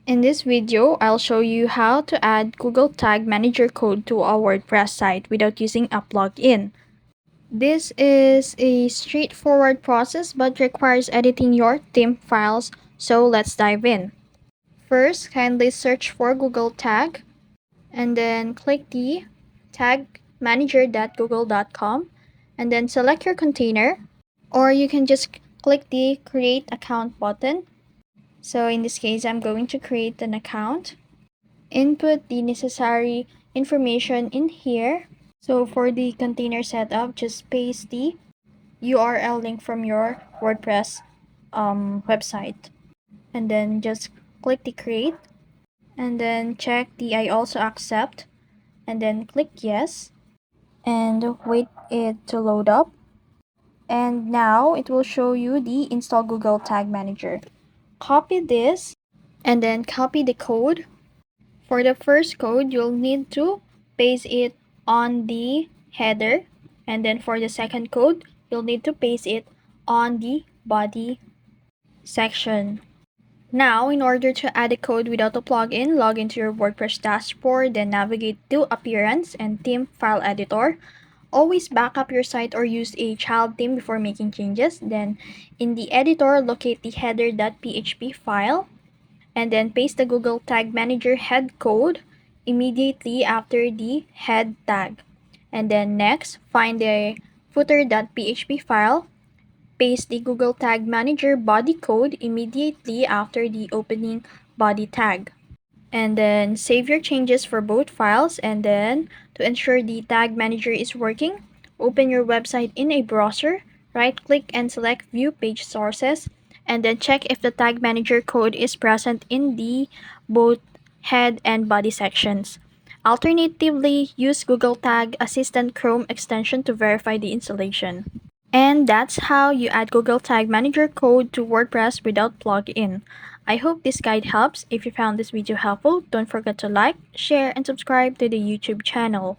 In this video, I'll show you how to add Google Tag Manager code to our WordPress site without using a plugin. This is a straightforward process but requires editing your theme files, so let's dive in. First, kindly search for Google Tag and then click the tagmanager.google.com and then select your container, or you can just click the Create Account button. So in this case, I'm going to create an account. Input the necessary information in here. So for the container setup, just paste the URL link from your WordPress website. And then just click the create. And then check the I also accept. And then click yes. And wait it to load up. And now it will show you the install Google Tag Manager. Copy this and then copy the code. For the first code, you'll need to paste it on the header, and then for the second code, you'll need to paste it on the body section. Now, in order to add a code without a plugin, log into your WordPress dashboard, then navigate to Appearance and Theme File Editor. Always back up your site or use a child theme before making changes. Then, in the editor, locate the header.php file and then paste the Google Tag Manager head code immediately after the head tag. And then next, find the footer.php file, paste the Google Tag Manager body code immediately after the opening body tag. And then save your changes for both files, and then to ensure the Tag Manager is working, open your website in a browser, right click and select View Page Sources, and then check if the Tag Manager code is present in the both head and body sections. Alternatively, use Google Tag Assistant Chrome extension to verify the installation. And that's how you add Google Tag Manager code to WordPress without plugin. I hope this guide helps. If you found this video helpful, don't forget to like, share, and subscribe to the YouTube channel.